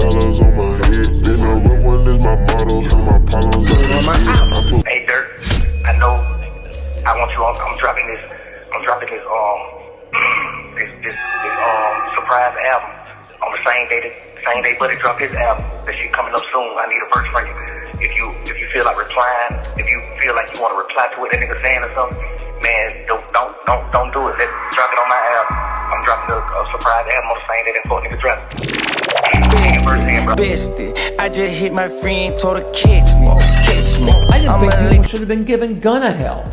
dollars on my head. Then the real one is my motto. So my problems on my album. Hey Dirt, I know I want you on. I'm dropping this surprise album on the same day Buddy dropped his album. That shit coming up soon. I need a verse from you. If you feel like replying, if you feel like you want to reply to what that nigga saying or something, man, don't do it. Let's drop it on my album. I'm dropping a surprise album on the same day that fuck nigga dropped. Bested, I just hit my friend, told her catch me. I didn't think people should have been giving Gunna hell,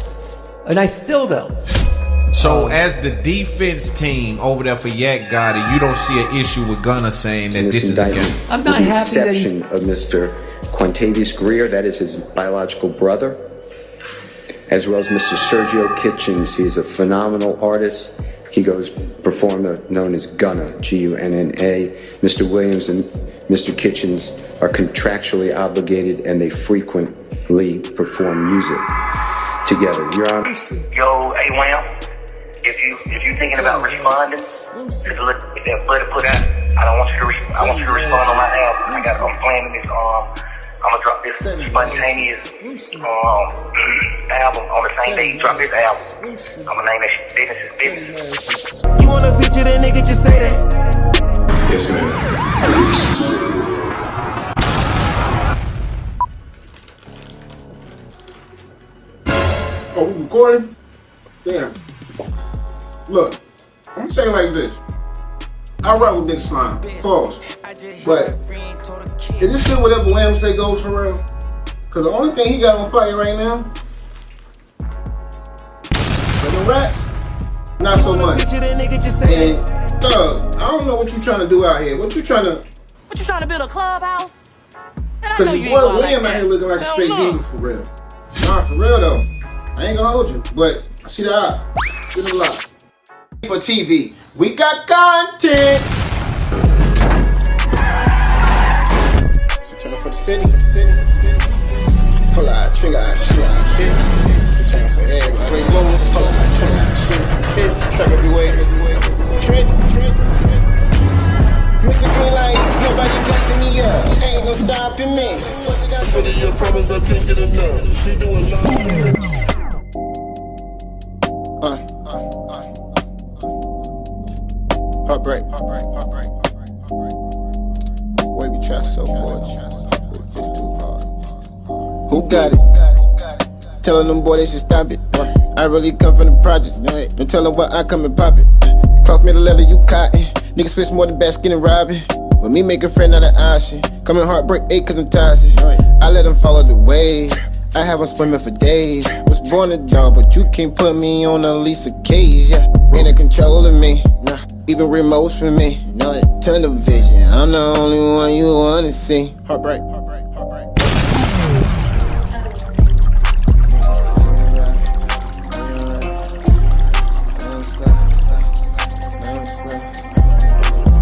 and I still don't. So as the defense team over there for Yak Gotti, you don't see an issue with Gunna saying that this is a gun? I'm not happy that he's... The exception of Mr. Quintavious Greer, that is his biological brother, as well as Mr. Sergio Kitchens. He's a phenomenal artist. He goes performer known as Gunna, G-U-N-N-A. Mr. Williams and Mr. Kitchens are contractually obligated, and they frequently perform music together. You're on. Yo, hey Wham, if you thinking about responding to the look that Buddy put out, I want you to respond on my album. I'm planning this. I'm gonna drop this spontaneous album on the same day he dropped his album. I'm gonna name that shit Business is Business. You wanna feature that nigga, just say that. Yes, man. Oh, we recording? Damn. Look, I'm gonna say it like this. I rock with Big Slime. Pause. But is this still whatever Wham say goes for real? Cause the only thing he got on fire right now, but the raps, not so much. And Thug, I don't know what you trying to do out here. What you trying to build a clubhouse? Cause your boy William out here looking like a straight diva for real. Nah, for real though. I ain't gonna hold you, but I see the eye. See the lot. For TV, we got content. So turn for the city. Pull out, trigger out, shoot out, hit. So turn for everybody. Free moves, pull out, trigger out, shoot, hit. Track everywhere. Trent. Mr. Green Lights, nobody gassing me up. Ain't no stopping me. City of promise, I can't get enough. She doing nothing. Heartbreak. Wavy try so hard. It's too hard. Who got it? Telling them boy they should stop it. I really come from the projects. Don't tell them what I come and pop it. Cloth me the leather, you cotton. Niggas switch more than basking and robbing. With me make a friend not an option. Coming Heartbreak Ace cause I'm toxic. I let them follow the wave. I have them swimming for days. Was born a dog, but you can't put me on a lease of cage. Yeah, ain't in control of me. Nah, even remotes for me. No, tunnel vision. I'm the only one you wanna see. Heartbreak.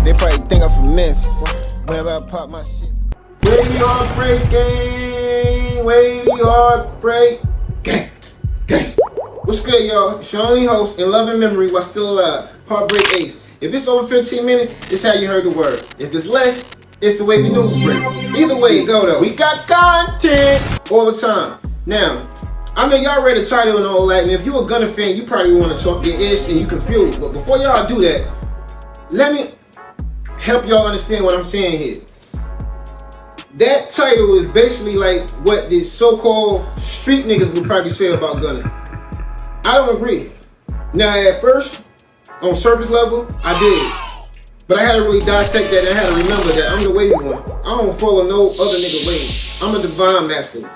They probably think I'm from Memphis. Whenever I pop my shit. Wavy Heartbreak Gang. Wavy Heartbreak Gang. What's good, y'all? It's your only host in love and memory while still alive, Heartbreak Ace. If it's over 15 minutes, it's how you heard the word. If it's less, it's the Wavy News Break. Either way it go though, we got content all the time. Now, I know y'all read the title and all that, and if you a Gunna fan, you probably want to talk your ish and you confused. But before y'all do that, let me help y'all understand what I'm saying here. That title is basically like what the so-called street niggas would probably say about Gunna. I don't agree. Now at first, on surface level, I did. But I had to really dissect that and I had to remember that I'm the wavy one. I don't follow no other nigga wave. I'm a divine masculine.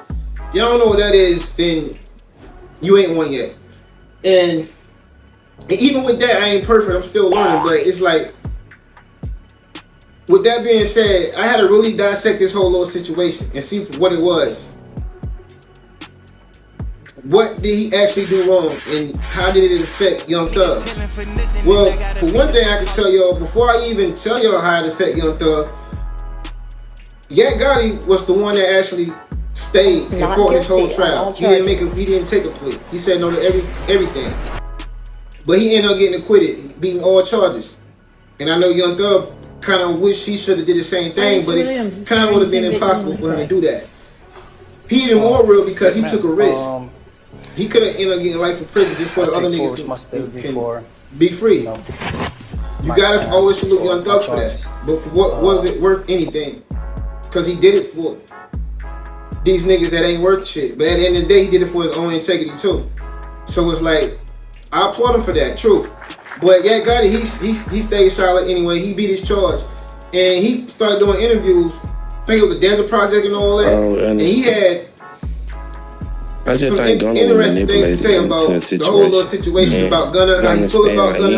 If y'all don't know what that is, then you ain't one yet. And even with that, I ain't perfect. I'm still learning, but it's like, with that being said, I had to really dissect this whole little situation and see what it was. What did he actually do wrong and how did it affect Young Thug? Well, for one thing I can tell y'all, before I even tell y'all how it affect Young Thug, Yak Gotti was the one that actually stayed and fought his whole trial. He didn't take a plea. He said no to everything. But he ended up getting acquitted, beating all charges. And I know Young Thug kind of wish he should have did the same thing, but it kind of would have been impossible for him to do that. He even more real because he took a risk. He could have ended up getting life in prison just for the other niggas to be free. You guys always salute Young Thug for that. But for what was it worth anything? Because he did it for these niggas that ain't worth shit. But at the end of the day, he did it for his own integrity too. So it's like, I applaud him for that, true. But yeah, Gotti, he stayed solid anyway. He beat his charge. And he started doing interviews. I think it was the Desert Project and all that. And he had some interesting things to say about the whole little situation about Gunna, how he feel about Gunna.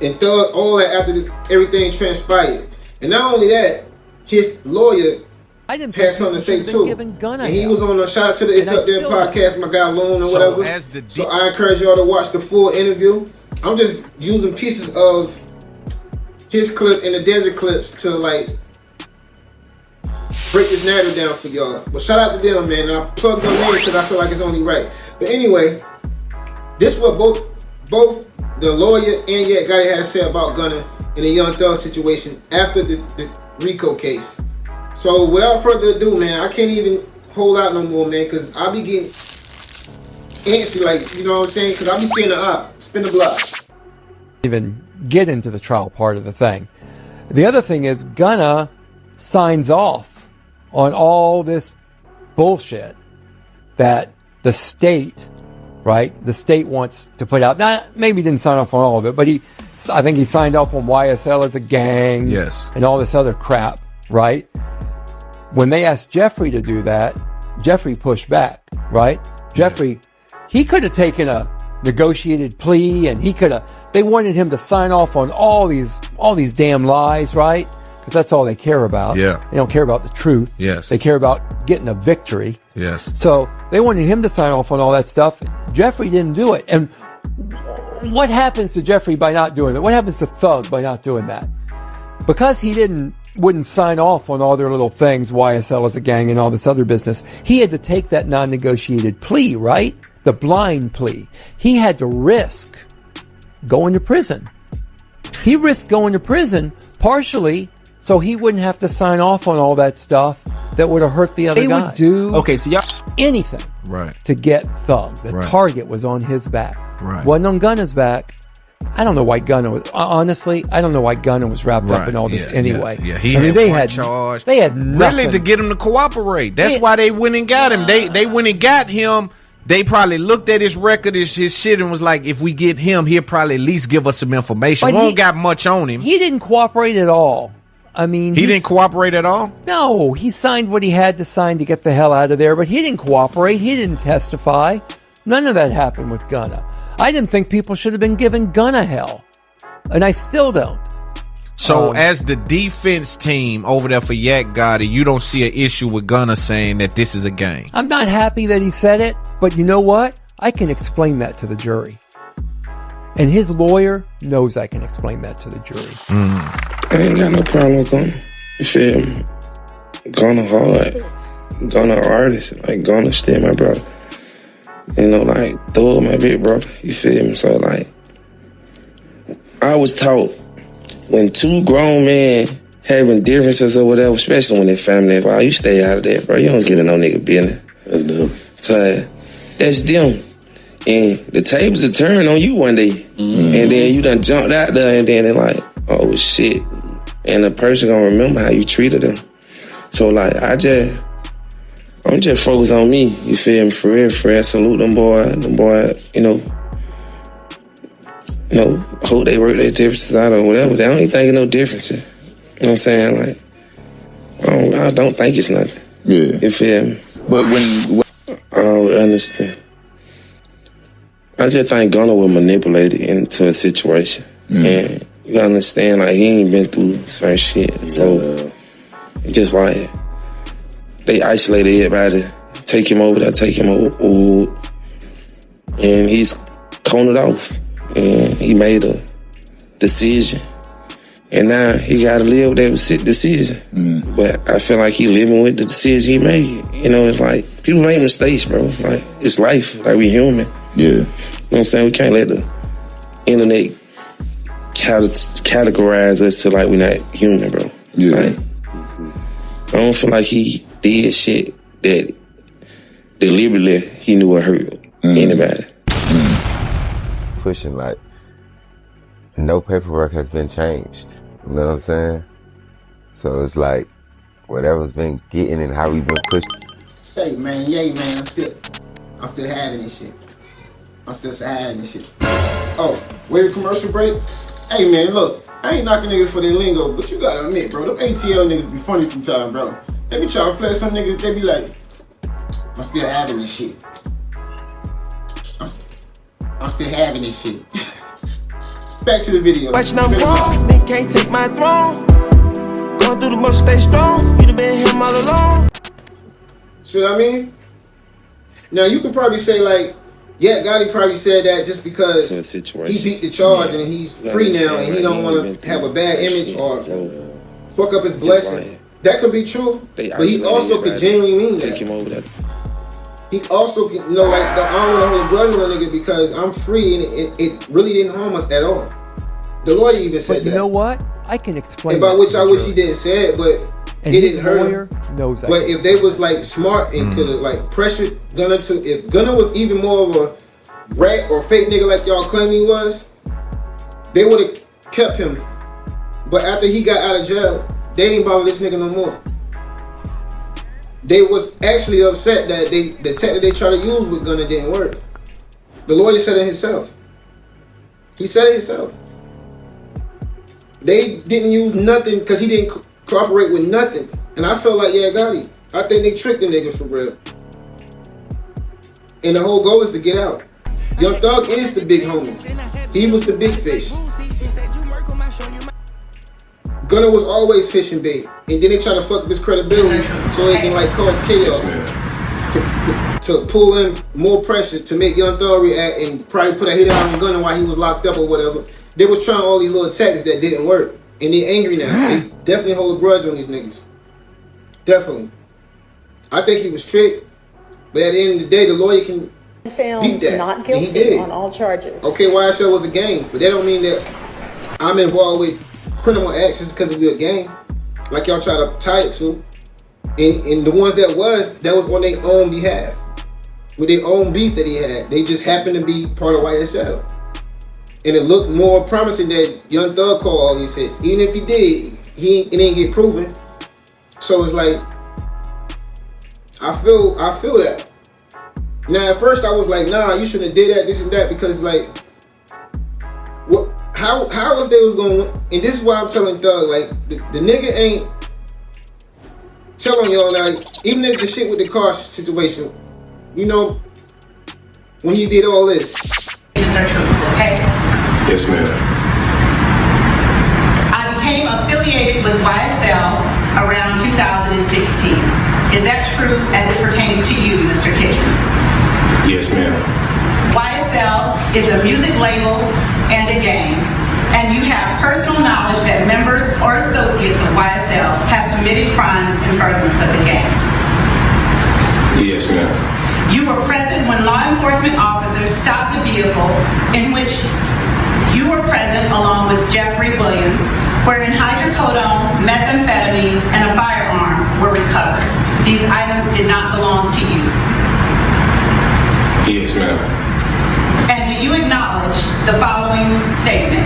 And Thug, all that after everything transpired. And not only that, his lawyer had something to say too. And he was on a shout out to the It's Up There podcast, my guy Lone or whatever. So I encourage y'all to watch the full interview. I'm just using pieces of his clip and the Desert clips to like break this narrative down for y'all. But shout out to them, man. I plugged them in because I feel like it's only right. But anyway, this is what both the lawyer and Yet Gotti had to say about Gunna in the Young Thug situation after the Rico case. So without further ado, man, I can't even hold out no more, man, because I be getting antsy, like, you know what I'm saying? Because I be seeing the op, spin the block. Even get into the trial part of the thing. The other thing is Gunna signs off on all this bullshit that the state, right? The state wants to put out. Now, maybe he didn't sign off on all of it, but I think he signed off on YSL as a gang. Yes. And all this other crap, right? When they asked Jeffrey to do that, Jeffrey pushed back, right? Jeffrey, he could have taken a negotiated plea and they wanted him to sign off on all these damn lies, right? Because that's all they care about. Yeah. They don't care about the truth. Yes. They care about getting a victory. Yes. So they wanted him to sign off on all that stuff. Jeffrey didn't do it. And what happens to Jeffrey by not doing it? What happens to Thug by not doing that? Because he wouldn't sign off on all their little things, YSL as a gang and all this other business, he had to take that non-negotiated plea, right? The blind plea. He had to risk going to prison. He risked going to prison partially so he wouldn't have to sign off on all that stuff that would have hurt the other guys. They would do anything to get Thug. The target was on his back. Wasn't on Gunna's back. I don't know why Gunna was, honestly, I don't know why Gunna was wrapped up in all this anyway. Yeah, he had charge. They had nothing. Really to get him to cooperate. That's why they went and got him. They went and got him. They probably looked at his record, his shit, and was like, if we get him, he'll probably at least give us some information. We won't got much on him. He didn't cooperate at all. I mean, he didn't cooperate at all? No, he signed what he had to sign to get the hell out of there, but he didn't cooperate. He didn't testify. None of that happened with Gunna. I didn't think people should have been giving Gunna hell. And I still don't. So as the defense team over there for Yak Gotti, you don't see an issue with Gunna saying that this is a game? I'm not happy that he said it, but you know what? I can explain that to the jury. And his lawyer knows I can explain that to the jury. I ain't got no problem with Gunna. You feel me? Gunna hard. Gunna artist. Like, Gunna still my brother. You know, like, Thug my big brother. You feel me? So, like, I was taught when two grown men having differences or whatever, especially when they're family involved, you stay out of that, bro. You don't get in no nigga business. That's them. Cause that's them. And the tables will turn on you one day. And then you done jumped out there and then they're like, oh shit. And the person gonna remember how you treated them. So like, I'm just focused on me. You feel me? For real. Salute them boy, you know, hope they work their differences out or whatever. They don't even think of no differences. You know what I'm saying? Like, I don't think it's nothing. Yeah. You feel me? But I don't understand. I just think Gunna was manipulated into a situation. And you gotta understand, like, he ain't been through certain shit. So, it's just like, they isolated everybody, take him over there, and he's coned off. And he made a decision. And now he got to live with that decision. But I feel like he living with the decision he made. You know, it's like, people make mistakes, bro. Like, it's life. Like, we human. Yeah. You know what I'm saying? We can't let the internet categorize us to like we're not human, bro. Yeah. Like, I don't feel like he did shit that deliberately he knew would hurt anybody. Pushing like no paperwork has been changed. You know what I'm saying? So it's like whatever's been getting and how we've been pushed. Say, man, yay, man, I'm still having this shit. I'm still having this shit. Oh, wait a commercial break? Hey, man, look, I ain't knocking niggas for their lingo, but you gotta admit, bro, them ATL niggas be funny sometimes, bro. They be trying to flex some niggas, they be like, I'm still having this shit. I'm still having this shit. Back to the video. Watching I'm wrong, they can't take my throne. Going through the motion, stay strong. You done been him all along. See what I mean? Now you can probably say like, yeah, Gotti probably said that just because he beat the charge and he's free now and he don't want to have a bad image or fuck up his blessings. That could be true, but he also could genuinely mean that. He also can, you know, like, I don't want to hold a grudge on a nigga because I'm free and it really didn't harm us at all. The lawyer even said that. But you know what? I can explain. About which I wish he didn't say it, but it didn't hurt him. Knows that. But if they was like smart and could have like pressured Gunna to, if Gunna was even more of a rat or fake nigga like y'all claim he was, they would have kept him. But after he got out of jail, they ain't bother this nigga no more. They was actually upset that the technique they tried to use with Gunna didn't work. The lawyer said it himself. He said it himself. They didn't use nothing because he didn't cooperate with nothing. And I felt like, yeah, Gotti. I think they tricked the nigga for real. And the whole goal is to get out. Young Thug is the big homie. He was the big fish. Gunna was always fishing bait, and then they try to fuck up his credibility so they can like cause chaos to pull in more pressure to make Young Thug react and probably put a hit out on Gunna while he was locked up or whatever. They was trying all these little attacks that didn't work, and they're angry now. They definitely hold a grudge on these niggas. Definitely. I think he was tricked, but at the end of the day, the lawyer can beat that. Not guilty and he did. On all charges. Okay, YSL was a game, but that don't mean that I'm involved with criminal actions because we're a gang, like y'all try to tie it to. And the ones that was on their own behalf, with their own beef that he had. They just happened to be part of YSL. And it looked more promising that Young Thug called all these hits. Even if he did, it didn't get proven. So it's like, I feel that. Now at first I was like, nah, you shouldn't have did that, this and that, because like, what? How was they was going? And this is why I'm telling Thug, like, the nigga ain't telling y'all, like, even if the shit with the car situation, you know, when he did all this. Okay? Yes, ma'am. I became affiliated with YSL around 2016. Is that true as it pertains to you, Mr. Kitchens? Yes, ma'am. YSL is a music label and a gang, and you have personal knowledge that members or associates of YSL have committed crimes in furtherance of the gang. Yes, ma'am. You were present when law enforcement officers stopped a vehicle in which you were present along with Jeffrey Williams, wherein hydrocodone, methamphetamines, and a firearm were recovered. These items did not belong to you. Yes, ma'am. And do you acknowledge the following statement?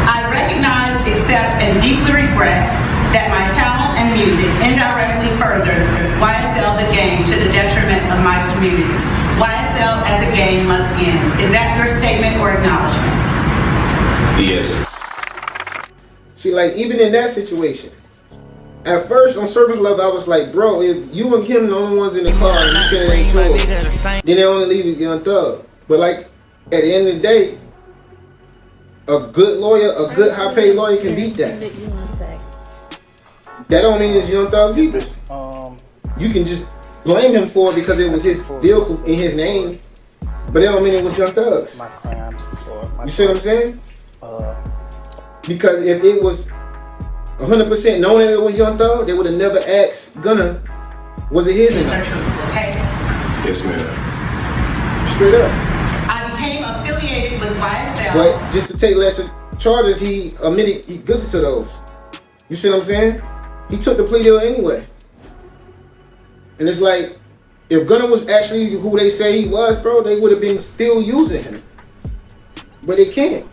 I recognize, accept, and deeply regret that my talent and music indirectly furthered YSL the gang to the detriment of my community. YSL as a gang must end. Is that your statement or acknowledgement? Yes. See, like, even in that situation, at first, on surface level, I was like, bro, if you and Kim the only ones in the car and you said it ain't yours, then they only leave you Young Thug. But like, at the end of the day, a good lawyer, a good high-paid lawyer can beat that. That don't mean it's Young Thug either. You can just blame him for it because it was his vehicle in his name, but that don't mean it was Young Thug's. You see what I'm saying? Because if it was 100% knowing that it was Young Thug, they would have never asked Gunna, was it his or not? Yes, ma'am. Straight up. I became affiliated with YSL. But just to take lesson, charges, he admitted he guilty to those. You see what I'm saying? He took the plea deal anyway. And it's like, if Gunna was actually who they say he was, bro, they would have been still using him. But they can't.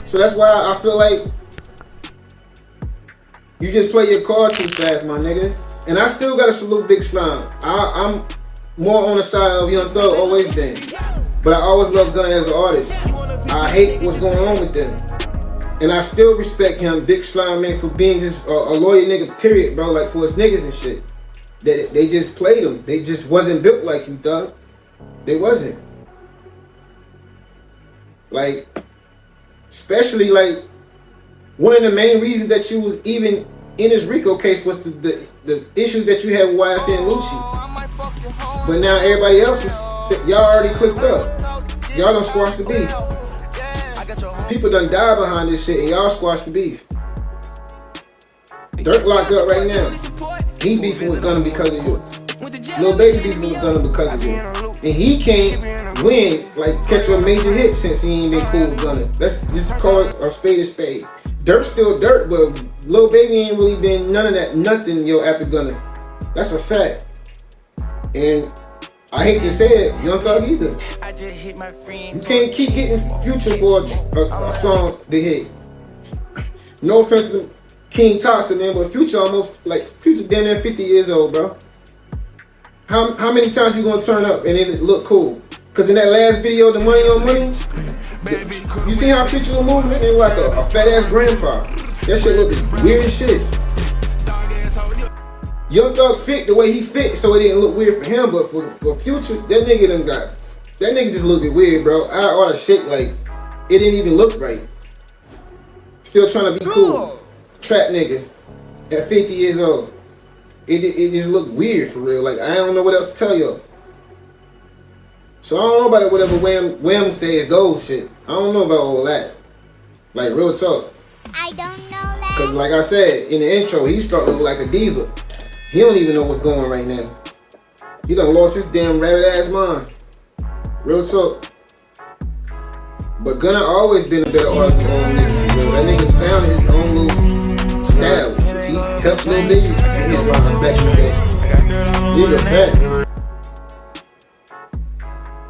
So that's why I feel like you just play your card too fast, my nigga. And I still gotta salute Big Slime. I'm more on the side of Young Thug, always been. But I always love Gunna as an artist. I hate what's going on with them. And I still respect him, Big Slime, man, for being just a loyal nigga, period, bro. Like, for his niggas and shit. They just played him. They just wasn't built like you, Thug. They wasn't. Like, especially, like, one of the main reasons that you was even in this Rico case was the issues that you had with YFN and Lucci. But now everybody else is, y'all already clicked up. Y'all done squashed the beef. People done died behind this shit and y'all squashed the beef. Dirt locked up right now. He beefing with Gunna because of you. Lil Baby beefing with Gunna because of you. And he can't win, like catch a major hit since he ain't been cool with Gunna. Let's just call it a spade a spade. Dirt's still dirt, but Lil Baby ain't really been none of that, nothing, yo, after Gunna. That's a fact. And I hate to say it, Young Thug either. You can't keep getting Future for a song to hit. No offense to King Tossa, man, but Future almost, like, Future damn near 50 years old, bro. How many times you gonna turn up and it look cool? Cause in that last video, the Money on Money, you see how Future was moving? It was like a fat ass grandpa. That shit looked weird as shit. Young Thug fit the way he fit, so it didn't look weird for him. But for Future, that nigga just looked weird, bro. I ought to shake, like, it didn't even look right. Still trying to be cool. Trap nigga at 50 years old. It just looked weird for real. Like, I don't know what else to tell y'all. So I don't know about whatever Wham says goes shit. I don't know about all that. Like, real talk. I don't know that. Cause like I said in the intro, he's starting to look like a diva. He don't even know what's going on right now. He done lost his damn rabbit ass mind. Real talk. But Gunna always been a better artist than old niggas. That nigga sound his own little style. He helped Lil Baby get his rhymes back in the day. These are facts.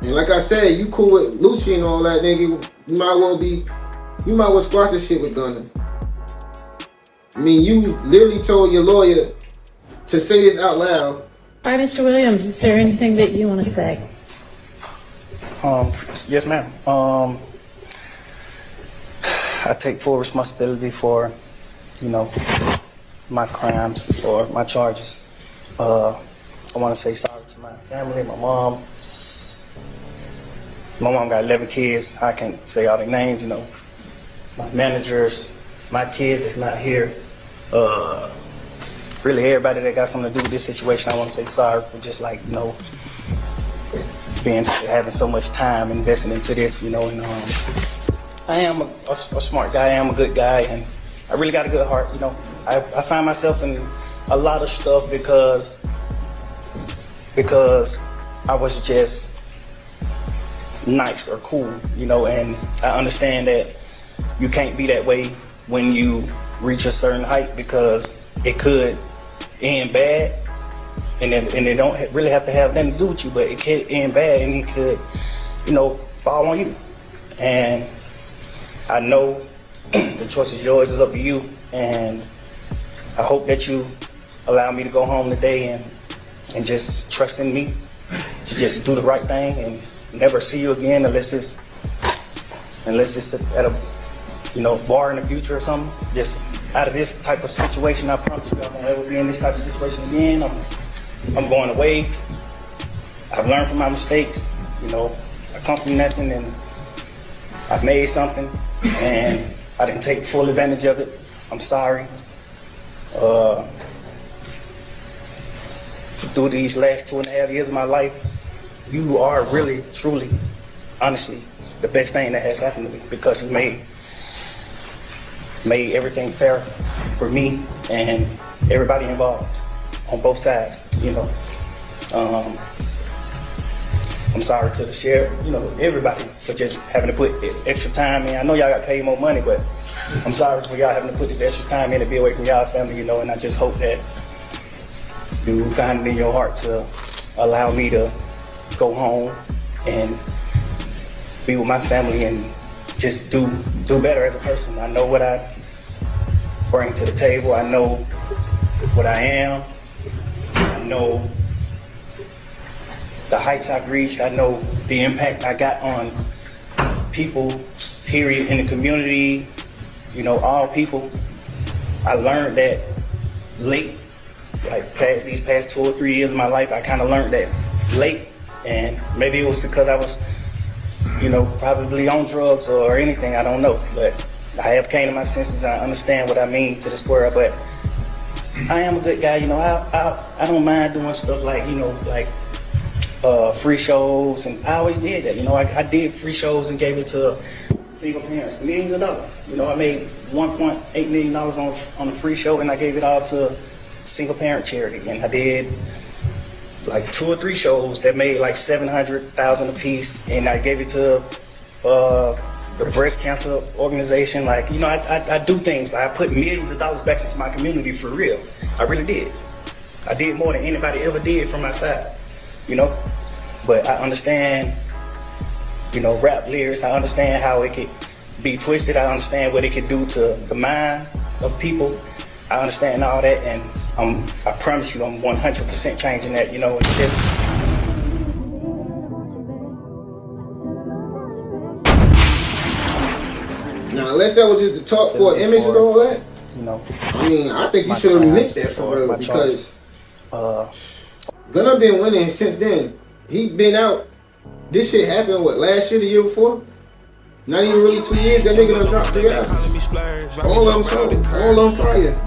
And like I said, you cool with Lucci and all that, nigga. You might well squash this shit with Gunna. I mean, you literally told your lawyer to say this out loud. All right, Mr. Williams, is there anything that you want to say? Yes, ma'am. I take full responsibility for, you know, my crimes or my charges. I want to say sorry to my family, my mom. My mom got 11 kids. I can't say all their names, you know. My managers, my kids that's not here. Really everybody that got something to do with this situation, I want to say sorry for just, like, you know, having so much time investing into this, you know. And I am a smart guy. I am a good guy, and I really got a good heart, you know. I find myself in a lot of stuff because I was just nice or cool, you know, and I understand that you can't be that way when you reach a certain height because it could end bad, and it don't really have to have nothing to do with you, but it could end bad and it could, you know, fall on you. And I know the choice is yours, it's up to you, and I hope that you allow me to go home today and just trust in me to just do the right thing and never see you again unless it's at a, you know, bar in the future or something. Just out of this type of situation, I promise you I won't ever be in this type of situation again. I'm going away. I've learned from my mistakes. You know, I come from nothing and I've made something and I didn't take full advantage of it. I'm sorry. Through these last 2.5 years of my life, you are really, truly, honestly, the best thing that has happened to me because you made everything fair for me and everybody involved on both sides, you know. I'm sorry to the sheriff, you know, everybody for just having to put extra time in. I know y'all got paid more money, but I'm sorry for y'all having to put this extra time in to be away from y'all family, you know, and I just hope that you find it in your heart to allow me to go home and be with my family and just do better as a person. I know what I bring to the table. I know what I am. I know the heights I've reached. I know the impact I got on people, period, in the community, you know, all people. I learned that late, like these past 2 or 3 years of my life, I kind of learned that late. And maybe it was because I was, you know, probably on drugs or anything, I don't know. But I have came to my senses and I understand what I mean to this world. But I am a good guy, you know, I don't mind doing stuff like, you know, like free shows, and I always did that. You know, I did free shows and gave it to single parents, millions of dollars. You know, I made $1.8 million on a free show, and I gave it all to single parent charity. And I did like 2 or 3 shows that made like $700,000 a piece, and I gave it to the breast cancer organization. Like, you know, I do things. Like, I put millions of dollars back into my community for real. I really did. I did more than anybody ever did from my side, you know. But I understand, you know, rap lyrics. I understand how it could be twisted. I understand what it could do to the mind of people. I understand all that, and I promise you I'm 100% changing that, you know. It's just... Now, unless that was just a talk for an image and all that, you know, I mean, I think you should have admit that for real, because Gunna been winning since then. He been out. This shit happened, what, last year, the year before? Not even really 2 years. That nigga done dropped 3 albums. All of them sold. All on fire.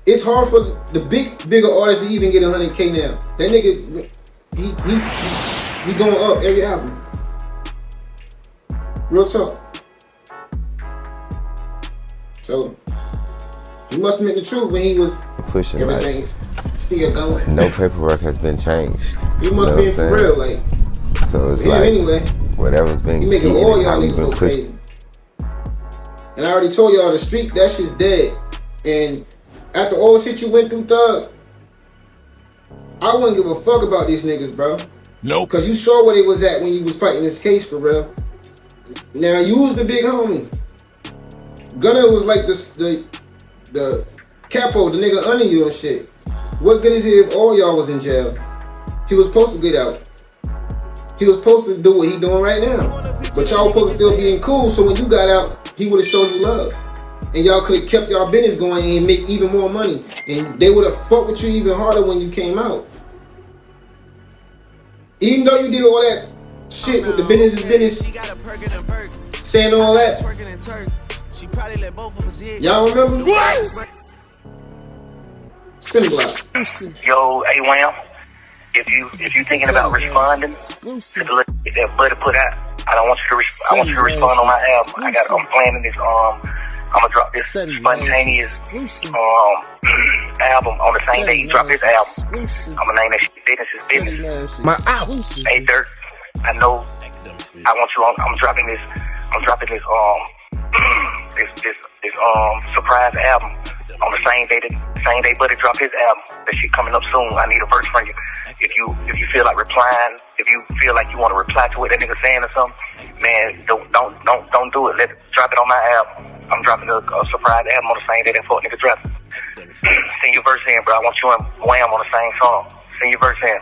It's hard for the bigger artists to even get 100K now. That nigga, he going up every album. Real talk. So he must have meant the truth when he was pushing everything like, still going. No paperwork has been changed. He must be for real, like. So it's him like anyway. Whatever's been he making all y'all niggas go crazy. And I already told y'all the street, that shit's dead. And after all the shit you went through, Thug, I wouldn't give a fuck about these niggas, bro. Nope. Cause you saw where they was at when you was fighting this case for real. Now you was the big homie. Gunna was like the capo, the nigga under you and shit. What good is it if all y'all was in jail? He was supposed to get out. He was supposed to do what he doing right now. But y'all supposed to still being cool, so when you got out, he would have showed you love. And y'all could have kept y'all business going and make even more money. And they would have fucked with you even harder when you came out. Even though you did all that shit with the business is business, saying all that. Y'all remember? What? Spin block. Yo, A-Wham, if you thinking about responding to that Buddy put out, I want you to respond on my album. I'm planning this. I'm gonna drop this spontaneous album on the same day he dropped his album. I'm gonna name that shit Business is Business. My album. Hey Dirt, I know. I want you on. I'm dropping this this surprise album on the same day Buddy dropped his album. That shit coming up soon. I need a verse from you. If you feel like replying, if you feel like you want to reply to what that nigga saying or something, man, don't do it. Drop it on my album. I'm dropping a surprise album on the same day that fuck nigga dropped. Sing your verse in, bro. I want you and Wham on the same song. Sing your verse in.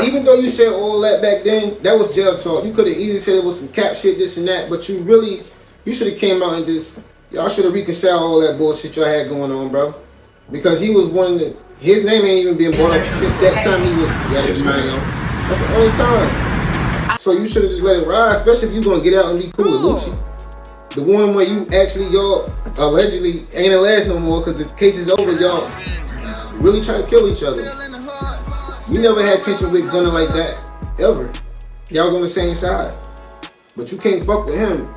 Even though you said all that back then, that was jail talk. You could have easily said it was some cap shit, this and that, but you should have came out and just, y'all should have reconciled all that bullshit y'all had going on, bro. Because he was one that, his name ain't even been brought up since that time he was, that's the only time. So you should have just let it ride, especially if you gonna get out and be cool with Lucci. The one where you actually, y'all allegedly ain't alleged no more because the case is over, y'all really trying to kill each other. You never had tension with Gunna like that, ever. Y'all was on the same side. But you can't fuck with him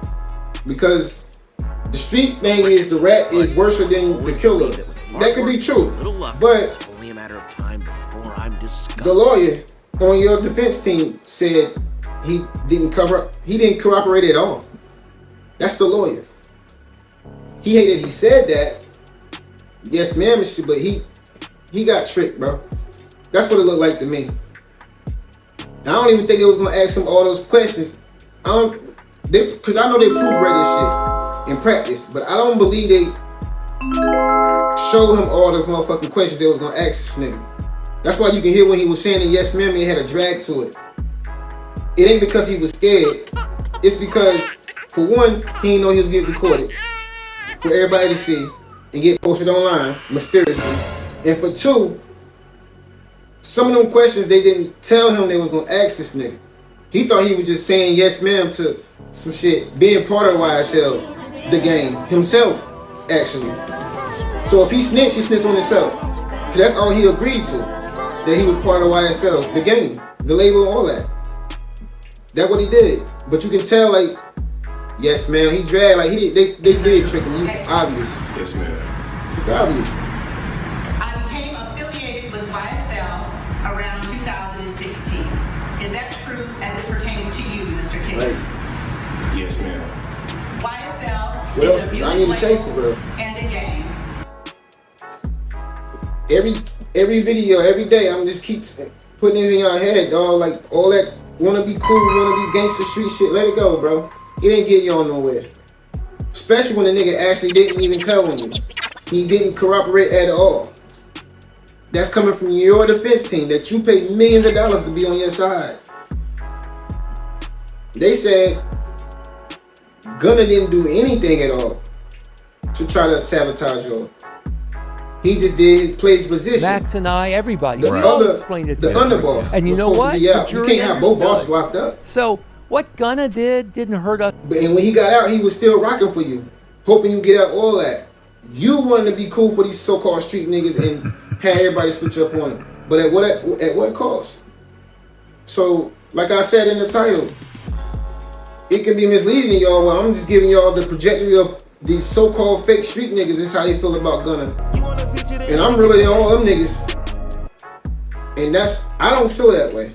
because the street thing is the rat is worse than the killer. That could be true, but The lawyer on your defense team said he didn't corroborate at all. That's the lawyer. He hated he said that. Yes, ma'am, but he got tricked, bro. That's what it looked like to me. I don't even think they was gonna ask him all those questions. Because I know they proofread this shit in practice, but I don't believe they showed him all the motherfucking questions they was gonna ask this nigga. That's why you can hear when he was saying it, yes ma'am, he had a drag to it. It ain't because he was scared. It's because, for one, he didn't know he was getting recorded for everybody to see and get posted online mysteriously. And for two, some of them questions they didn't tell him they was gonna ask this nigga. He thought he was just saying yes ma'am to some shit, being part of YSL, the game, himself, actually. So if he snitched on himself. That's all he agreed to, that he was part of YSL, the game, the label, all that. That's what he did. But you can tell, like, yes ma'am, he dragged, like, they did trick him. It's obvious. Yes, ma'am. It's obvious. I became affiliated with YSL around 2016. Is that true as it pertains to you, Mr. Kidd? Yes, ma'am. YSL What is else a I music need to say label for real? and a game. Every video, every day, I'm just keep putting it in your head, dog. Like, all that wanna be cool, wanna be gangster street shit, let it go, bro. It ain't get y'all nowhere. Especially when the nigga actually didn't even tell on you. He didn't corroborate at all. That's coming from your defense team that you paid millions of dollars to be on your side. They said Gunna didn't do anything at all to try to sabotage y'all. He just played his position. Max and I, everybody, The we all other- explained it the to him. underboss And you was know supposed what? to be out. The You jury can't have both understood. bosses locked up. So what Gunna did didn't hurt us. And when he got out, he was still rocking for you, hoping you get out all that. You wanted to be cool for these so-called street niggas and have everybody switch up on them. But at what cost? So, like I said in the title, it can be misleading to y'all. Well, I'm just giving y'all the trajectory of these so-called fake street niggas. This is how they feel about Gunna. And I'm really all them niggas. And I don't feel that way.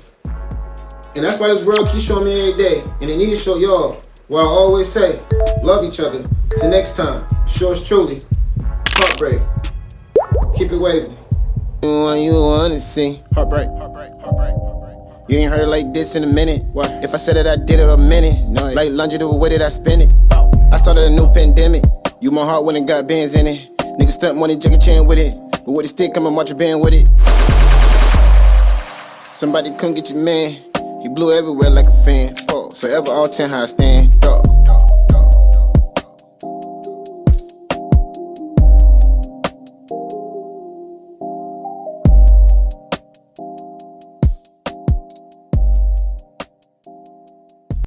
And that's why this world keeps showing me every day. And they need to show y'all. Well, I always say, love each other. Till next time, yours truly, HeartBreak. Keep it wavy. What you wanna see? HeartBreak. You ain't heard it like this in a minute. What? If I said it, I did it a minute. No, like lunge, the way that I spin it. I started a new pandemic. You my heart when it got bands in it. Niggas stunt money, Jackie Chan with it. But with a stick, I'ma march a band with it. Somebody come get your man. He blew everywhere like a fan. Oh, forever all 10 how I stand. Dog.